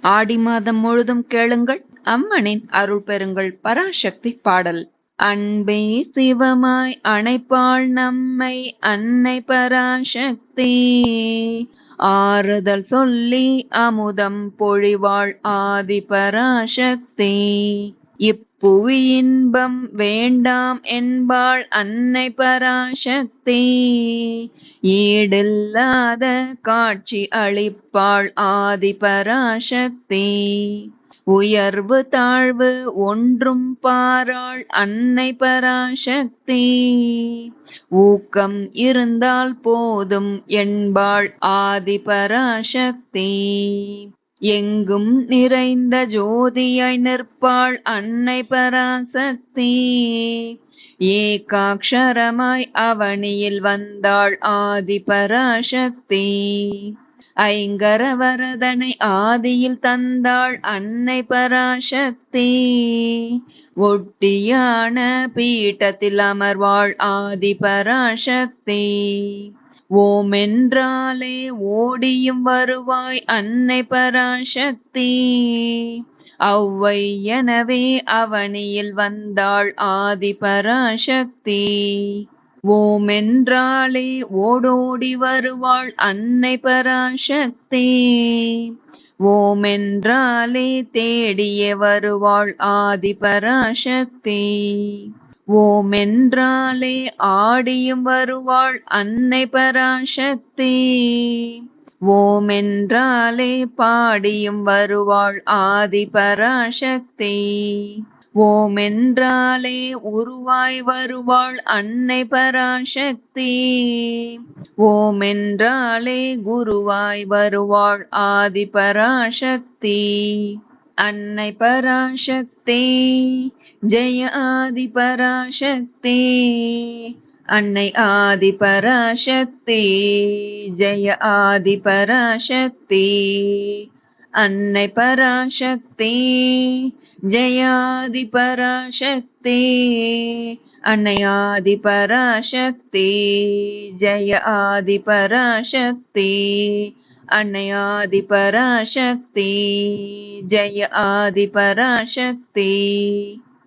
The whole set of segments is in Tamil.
ஆடி மாதம் முழுதும் கேளுங்கள், அம்மனின் அருள் பெறுங்கள். பராசக்தி பாடல். அன்பே சிவமாய் அணைப்பாள் நம்மை அன்னை பராசக்தி, ஆறுதல் சொல்லி அமுதம் பொழிவாள் ஆதி பராசக்தி. இப்புவி இன்பம் வேண்டாம் என்பாள் அன்னை பராசக்தி, ஈடில்லாத காட்சி அளிப்பாள் ஆதி பராசக்தி. உயர்வு தாழ்வு ஒன்றும் பாராள் அன்னை பராசக்தி, ஊக்கம் இருந்தால் போதும் என்பாள் ஆதி பராசக்தி. எங்கும் நிறைந்த ஜோதியாய் நிற்பாள் அன்னை பராசக்தி, ஏகாட்சரமாய் அவனியில் வந்தாள் ஆதி பராசக்தி. ஐங்கரவரதனை ஆதியில் தந்தாள் அன்னை பராசக்தி, ஒட்டியான பீட்டத்தில் அமர்வாள் ஆதி பராசக்தி. ஓம் என்றாலே ஓடியும் வருவாய் அன்னை பராசக்தி, ஔவை எனவே அவனியில் வந்தாள் ஆதி பராசக்தி. ஓம் என்றாலே ஓடோடி வருவாள் அன்னை பராசக்தி, ஓம் என்றாலே தேடியே வருவாள் ஆதி பராசக்தி. ஓம் என்றாலே ஆடியும் வருவாள் அன்னை பராசக்தி, ஓம் என்றாலே பாடியும் வருவாள் ஆதி பராசக்தி. ஓம் என்றாலே உருவாய் வருவாள் அன்னை பராசக்தி, ஓம் என்றாலே குருவாய் வருவாள் ஆதி பராசக்தி. அன்னை பராசக்தி ஜெய ஆதி பராசக்தி, அன்னை ஆதி பராசக்தி ஜெய ஆதி பராசக்தி. அன்னை பராசக்தி ஜெய ஆதி பராசக்தி, அன்னை ஆதி பராசக்தி ஜெய ஆதி பராசக்தி. அன்னை ஆதி பராசக்தி ஜெய ஆதி பராசக்தி.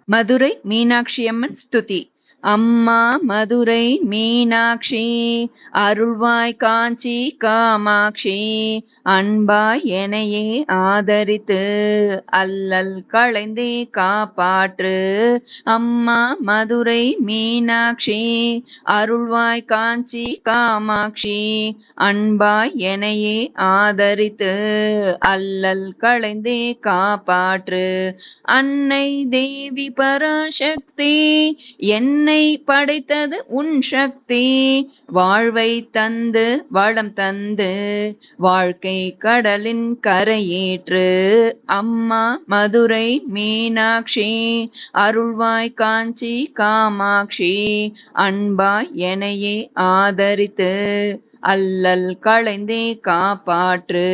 மதுரை மீனாட்சி அம்மன் ஸ்துதி. அம்மா மதுரை மீனாட்சி, அருள்வாய் காஞ்சி காமாட்சி, அன்பாய் எனையே ஆதரித்து அல்லல் களைந்தே காப்பாற்று. அம்மா மதுரை மீனாட்சி, அருள்வாய் காஞ்சி காமாட்சி, அன்பாய் எனையே ஆதரித்து அல்லல் களைந்தே காப்பாற்று. அன்னை தேவி பராசக்தி, என்னை படைத்தது உன் சக்தி, வாழ்வை தந்து வளம் தந்து வாழ்க்கை கடலின் கரையேற்று. அம்மா மதுரை மீனாட்சி, அருள்வாய் காஞ்சி காமாட்சி, அன்பாய் எனையே ஆதரித்து அல்லல் களைந்தே காப்பாற்று.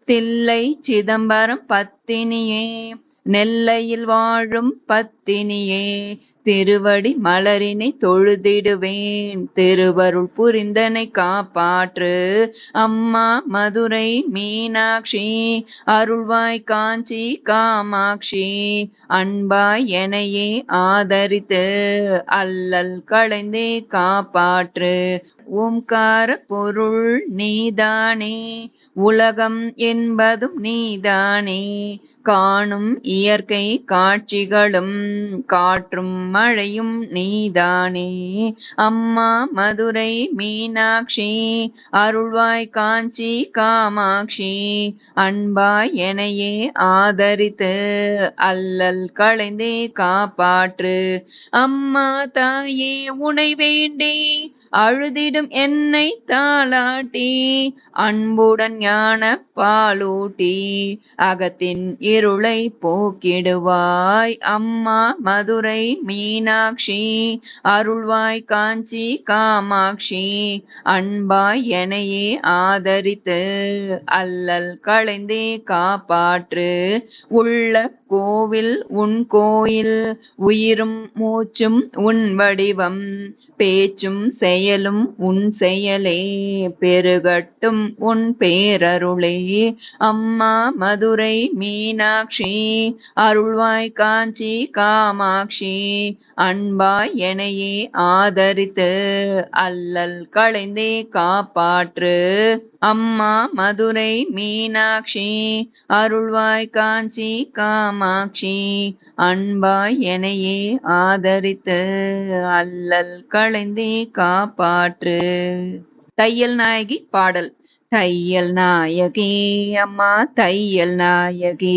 தில்லை சிதம்பரம் பத்தினியே, நெல்லையில் வாழும் பத்தினியே, திருவடி மலரினை தொழுதிடுவேன், திருவருள் புரிந்தனை காப்பாற்று. அம்மா மதுரை மீனாட்சி, அருள்வாய் காஞ்சி காமாட்சி, அன்பாய் எனையே ஆதரித்து அல்லல் களைந்தே காப்பாற்று. ஓம்கார பொருள் நீதானே, உலகம் என்பதும் நீதானே, காணும் இயற்கை காட்சிகளும் காற்றும் மழையும் நீதானே. அம்மா மதுரை மீனாட்சி, அருள்வாய் காஞ்சி காமாட்சி, அன்பாய் எனையே ஆதரித்து அல்லல் களைந்தே காப்பாற்று. அம்மா தாயே உனை வேண்டி அழுதிடும் என்னை தாளாட்டி, அன்புடன் ஞான பாலூட்டி அகத்தின் இருளை போக்கிடுவாய். அம்மா மதுரை மீனாட்சி, அருள்வாய் காஞ்சி காமாட்சி, அன்பாய் எனையே ஆதரித்து அல்லல் களைந்தே காப்பாற்று. உள்ள கோவில் உன் கோயில், உயிரும் மூச்சும் உன் வடிவம், பேச்சும் செயலும் உன் செயலே பெருகட்டும் உன் பேரருளே. அம்மா மதுரை மீனாட்சி அருள்வாய் காஞ்சி காமாட்சி அன்பாய் எனையே ஆதரித்து அல்லல் களைந்தே காப்பாற்று. அம்மா மதுரை மீனாட்சி அருள்வாய் காஞ்சி காமாட்சி அன்பாய் எனையே ஆதரித்து அல்லல் களைந்தே காப்பாற்று. தையல் நாயகி பாடல். தையல் நாயகி அம்மா தையல் நாயகி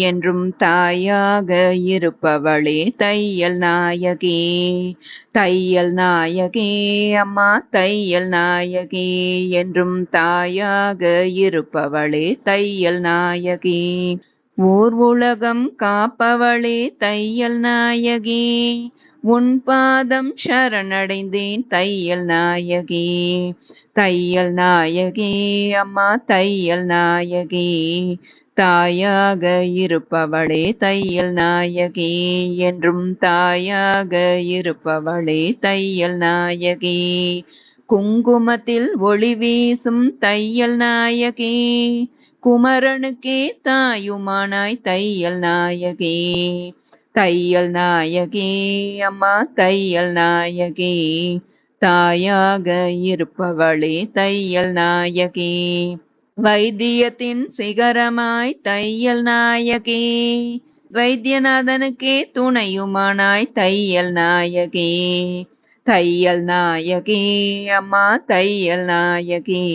என்றும் தாயாக இருப்பவளே தையல் நாயகி. தையல் நாயகி அம்மா தையல் நாயகி என்றும் தாயாக இருப்பவளே தையல் நாயகி. ஊர் உலகம் காப்பவளே தையல் நாயகி. உன் பாதம் சரணடைந்தேன் தையல் நாயகி. தையல் நாயகி அம்மா தையல் நாயகி தாயாக இருப்பவளே தையல் நாயகி என்றும் தாயாக இருப்பவளே தையல் நாயகி. குங்குமத்தில் ஒளி வீசும் தையல் நாயகி குமரனுக்கே தாயுமானாய் தையல் நாயகி. தையல் நாயகி அம்மா தையல் நாயகி தாயாக இருப்பவளே தையல் நாயகி. வைத்தியத்தின் சிகரமாய் தையல் நாயகி வைத்தியநாதனுக்கே துணையுமானாய் தையல் நாயகி. தையல் நாயகி அம்மா தையல் நாயகி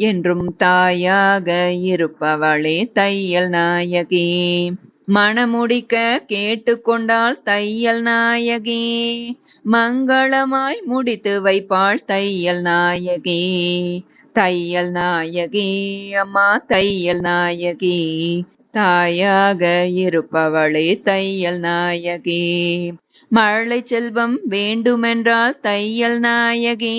என்றும் தாயாக இருப்பவளே தையல் நாயகி. மணமுடிக்க கேட்டுக்கொண்டாள் தையல் நாயகி மங்களமாய் முடித்து வைப்பாள் தையல் நாயகி. தையல் நாயகி அம்மா தையல் நாயகி தாயாக இருப்பவளே தையல் நாயகி. மழலை செல்வம் வேண்டுமென்றால் தையல் நாயகி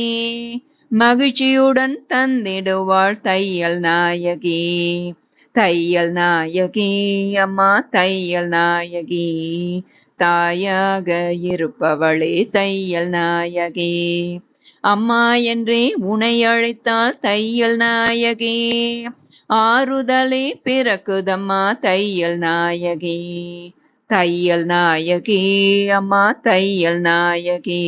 மகிழ்ச்சியுடன் தந்திடுவாள் தையல் நாயகி. தையல் நாயகி அம்மா தையல் நாயகி தாயாக இருப்பவளே தையல் நாயகி. அம்மா என்றே உனை அழைத்தால் தையல் நாயகி ஆறுதலே பிறக்குதம்மா தையல் நாயகி. தையல் நாயகி அம்மா தையல் நாயகி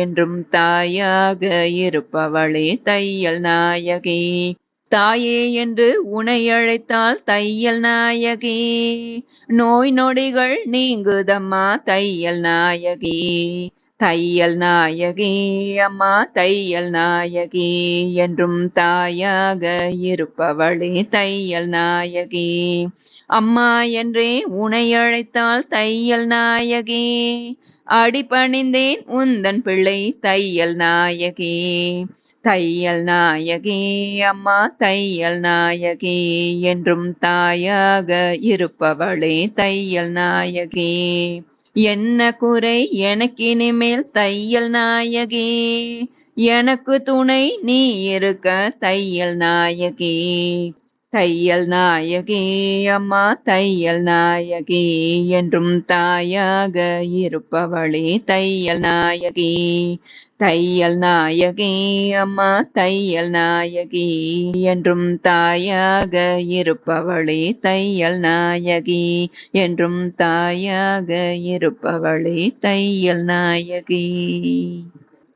என்றும் தாயாக இருப்பவளே தையல் நாயகி. தாயே என்று உனை அழைத்தால் தையல் நாயகி நோய் நொடிகள் நீங்குதம்மா தையல் நாயகி. தையல் நாயகி அம்மா தையல் நாயகி என்றும் தாயாக இருப்பவளே தையல் நாயகி. அம்மா என்றே உனை அழைத்தால் தையல் நாயகி அடிபணிந்தேன் உந்தன் பிள்ளை தையல் நாயகி. தையல் நாயகி அம்மா தையல் நாயகி என்றும் தாயாக இருப்பவளே தையல் நாயகி. என்ன குறை எனக்கினிமேல் தையல் நாயகி எனக்கு துணை நீ இருக்க தையல் நாயகி. தையல் நாயகி அம்மா தையல் நாயகி என்றும் தாயாக இருப்பவளே தையல் நாயகி. தையல் நாயகி அம்மா தையல் நாயகி என்றும் தாயாக இருப்பவளே தையல் நாயகி என்றும் தாயாக இருப்பவளே தையல் நாயகி.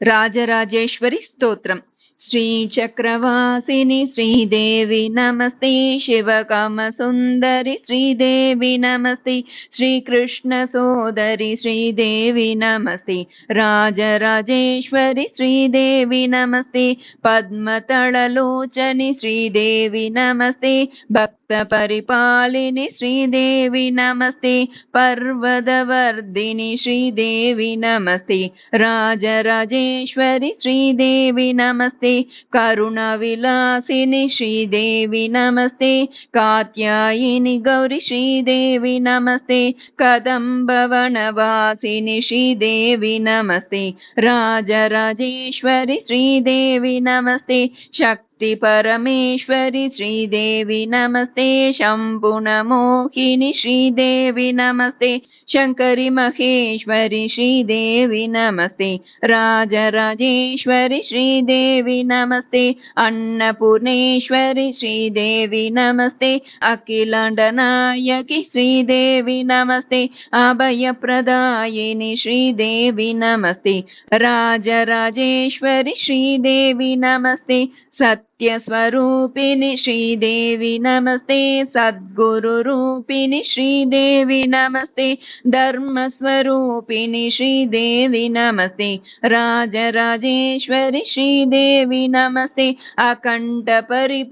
ராஜராஜேஸ்வரி ஸ்தோத்திரம். ஸ்ரீ சக்கரவாசினி ஸ்ரீதேவி நமஸ்தே. சிவகாம சுந்தரி ஸ்ரீதேவி நமஸ்தே. ஸ்ரீ கிருஷ்ண சோதரி ஸ்ரீதேவி நமஸ்தே. ராஜராஜேஸ்வரி ஸ்ரீதேவி நமஸ்தே. பத்மதளலோச்சனி ஸ்ரீதேவி நமஸ்தே. பக்த பரிபாலினி ஸ்ரீதேவி நமஸ்தே. பர்வதவர்தினி ஸ்ரீதேவி நமஸ்தே. ராஜராஜேஸ்வரி ஸ்ரீதேவி நமஸ்தே. கருணா விலாசினி ஸ்ரீதேவி நமஸ்தே. காத்யாயினி கௌரி ஸ்ரீதேவி நமஸ்தே. கதம்பவனவாசினி ஸ்ரீதேவி நமஸ்தே. ராஜராஜேஸ்வரி ஸ்ரீதேவி நமஸ்தே. சக்தி परमेश्वरि श्रीदेवी नमस्ते शम्भुनमोहिनि श्रीदेवी नमस्ते शङ्करि महेश्वरि श्रीदेवी नमस्ते राजराजेश्वरि श्रीदेवी नमस्ते अन्नपूर्णेश्वरि श्रीदेवी नमस्ते अखिलाण्डनायकि श्रीदेवी नमस्ते अभयप्रदायिनि श्रीदेवी नमस्ते राजराजेश्वरि श्रीदेवी नमस्ते सत्यस्वरूपिणि श्रीदेवी नमस्ते सद्गुरुरूपिणि श्रीदेवी नमस्ते धर्मस्वरूपिणि श्रीदेवी नमस्ते राजराजेश्वरि श्रीदेवी नमस्ते अखण्डपरिपूरणि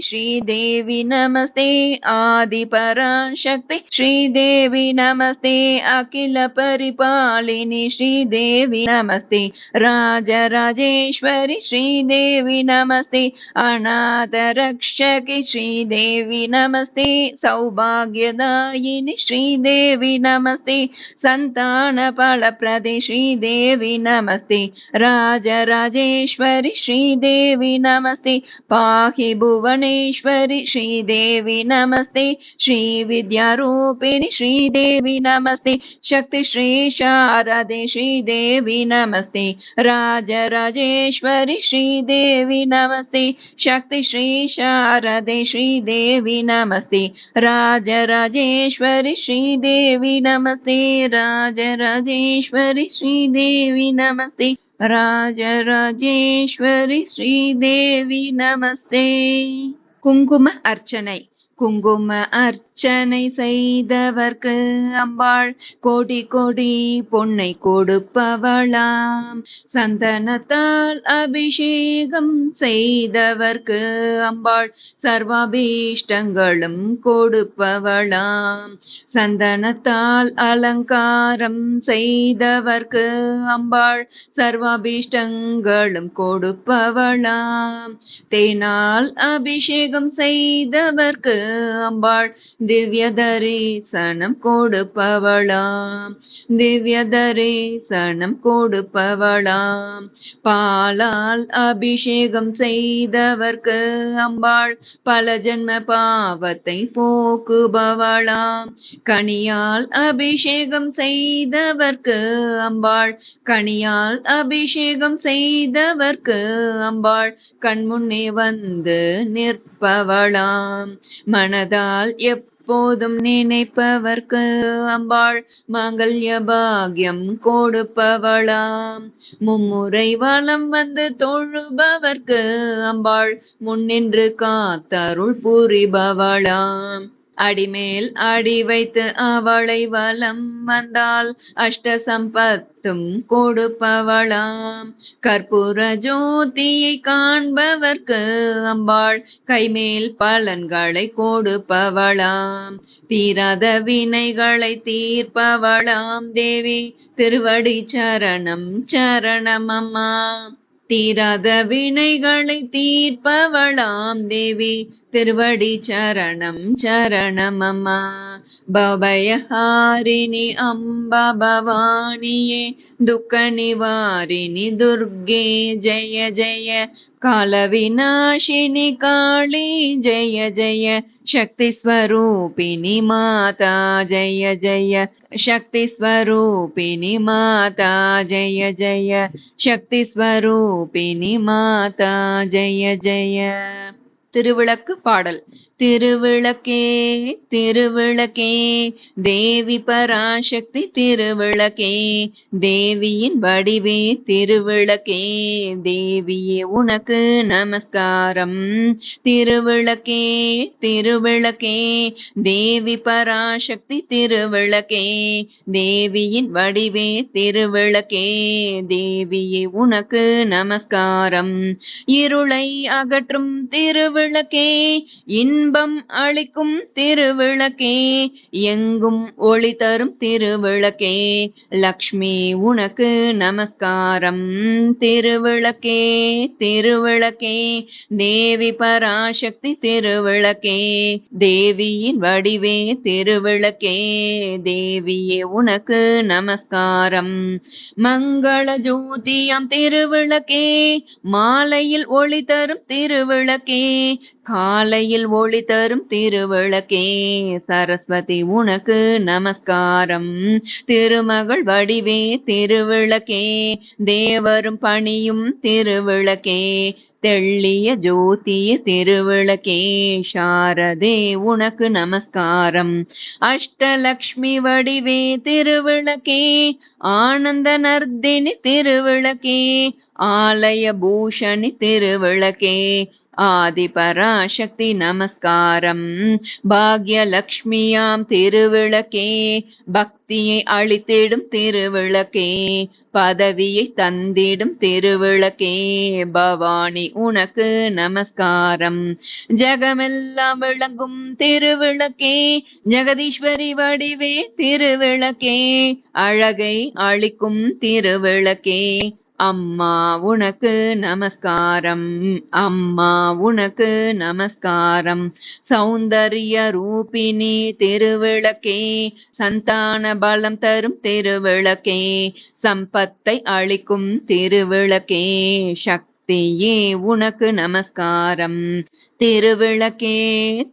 श्रीदेवी नमस्ते आदिपराशक्ति श्रीदेवी नमस्ते अखिलपरिपालिनि श्रीदेवी नमस्ते राजराजेश्वरि श्रीदेवी नमस्ते अनाथरक्षकि श्रीदेवी नमस्ते सौभाग्यदायिनि श्रीदेवी नमस्ते सन्तानफलप्रदे श्रीदेवी नमस्ते राजराजेश्वरि श्रीदेवी नमस्ते पाहि भुवनेश्वरि श्रीदेवी नमस्ते श्रीविद्यारूपिणि श्रीदेवी नमस्ते शक्तिश्री शारदे श्रीदेवी नमस्ते राजराजेश्वरि श्रीदेवी नमस्ते शक्तिश्री शारदे श्रीदेवी नमस्ते राजराजेश्वरि श्रीदेवी नमस्ते राजराजेश्वरि श्रीदेवी नमस्ते राजराजेश्वरि श्रीदेवी नमस्ते कुङ्कुम अर्चनै குங்கும அர்ச்சனை செய்தவர்க்கு அம்பாள் கோடி கோடி பொன்னை கொடுப்பவளாம் சந்தனத்தால் அபிஷேகம் செய்தவர்க்கு அம்பாள் சர்வாபீஷ்டங்களும் கொடுப்பவளாம் சந்தனத்தால் அலங்காரம் செய்தவர்க்கு அம்பாள் சர்வாபீஷ்டங்களும் கொடுப்பவளாம் தேனால் அபிஷேகம் செய்தவர்க்கு அம்பாள் திவ்ய தரிசனம் கொடுப்பவளாம் திவ்ய தரிசனம் கொடுப்பவளாம் பாலால் அபிஷேகம் செய்தவர்க்கு அம்பாள் பல ஜென்ம பாவத்தை போக்குபவளாம் கனியால் அபிஷேகம் செய்தவர்க்கு அம்பாள் கனியால் அபிஷேகம் செய்தவர்க்கு அம்பாள் கண்முன்னே வந்து நிற்பவளாம் மனதால் எப்போதும் நினைப்பவர்க்கு அம்பாள் மாங்கல்ய பாக்யம் கொடுப்பவளாம் மும்முறை வலம் வந்து தொழுபவர்க்கு அம்பாள் முன்னின்று காத்தருள் புரிபவளாம் அடிமேல் அடி வைத்து அவளை வலம் வந்தால் அஷ்ட சம்பத்தும் கொடுப்பவளாம் கற்பூர ஜோதியை காண்பவர்க்கு அம்பாள் கைமேல் பலன்களை கொடுப்பவளாம் தீராத வினைகளை தீர்ப்பவளாம் தேவி திருவடி சரணம் சரணம் அம்மா தீராத வினைகளை தீர்ப்பவளாம் தேவி திருவடி சரணம் சரணம் அம்மா பவயஹாரிணி அம்பா பவானியே துக்க நிவாரிணி துர்கே ஜெய ஜெய कालविनाशिनि काली जय जय शक्तिस्वरूपिणि माता जय जय शक्तिस्वरूपिणि माता जय जय शक्तिस्वरूपिणि माता जय जय திருவிளக்கு பாடல் திருவிளக்கே திருவிளக்கே தேவி பராசக்தி திருவிளக்கே தேவியின் வடிவே திருவிளக்கே தேவியே உனக்கு நமஸ்காரம் திருவிளக்கே திருவிளக்கே தேவி பராசக்தி திருவிளக்கே தேவியின் வடிவே திருவிளக்கே தேவியே உனக்கு நமஸ்காரம் இருளை அகற்றும் திருவிளக்கே திருவிளக்கே, இன்பம் அளிக்கும் திருவிளக்கே, எங்கும் ஒளி தரும் திருவிளக்கே, லக்ஷ்மி உனக்கு நமஸ்காரம். திருவிளக்கே திருவிளக்கே, தேவி பராசக்தி திருவிளக்கே, தேவியின் வடிவே திருவிளக்கே, தேவியே உனக்கு நமஸ்காரம். மங்கள ஜோதியாம் திருவிளக்கே, மாலையில் ஒளி தரும் திருவிளக்கே, காலையில் ஒளி தரும் திருவிளக்கே, சரஸ்வதி உனக்கு நமஸ்காரம். திருமகள் வடிவே திருவிளக்கே, தேவரும் பணியும் திருவிளக்கே, தெள்ளிய ஜோதிய திருவிளக்கே, சாரதே உனக்கு நமஸ்காரம். அஷ்டலக்ஷ்மி வடிவே திருவிளக்கே, ஆனந்த நர்தினி திருவிளக்கே, ஆலய பூஷணி திருவிளக்கே, ஆதி பராசக்தி நமஸ்காரம். பாக்யலக்ஷ்மியாம் திருவிளக்கே, பக்தியை அளித்திடும் திருவிளக்கே, பதவியை தந்திடும் திருவிளக்கே, பவானி உனக்கு நமஸ்காரம். ஜகமெல்லாம் விளங்கும் திருவிளக்கே, ஜெகதீஸ்வரி வடிவே திருவிளக்கே, அழகை அளிக்கும் திருவிளக்கே, அம்மா உனக்கு நமஸ்காரம். அம்மா உனக்கு நமஸ்காரம். சௌந்தர்ய ரூபிணி திருவிளக்கே, சந்தான பலம் தரும் திருவிளக்கே, சம்பத்தை அளிக்கும் திருவிளக்கே, சக்தியே உனக்கு நமஸ்காரம். திருவிளக்கே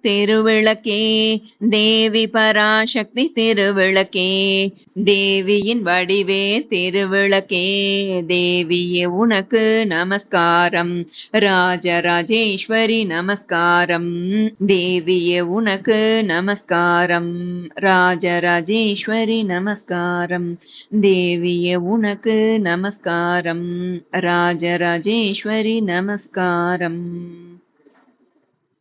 திருவிளக்கே, தேவி பராசக்தி திருவிளக்கே, தேவியின் வடிவே திருவிளக்கே, தேவியே உனக்கு நமஸ்காரம். ராஜராஜேஸ்வரி நமஸ்காரம். தேவியே உனக்கு நமஸ்காரம். ராஜராஜேஸ்வரி நமஸ்காரம். தேவியே உனக்கு நமஸ்காரம். ராஜராஜேஸ்வரி நமஸ்காரம்.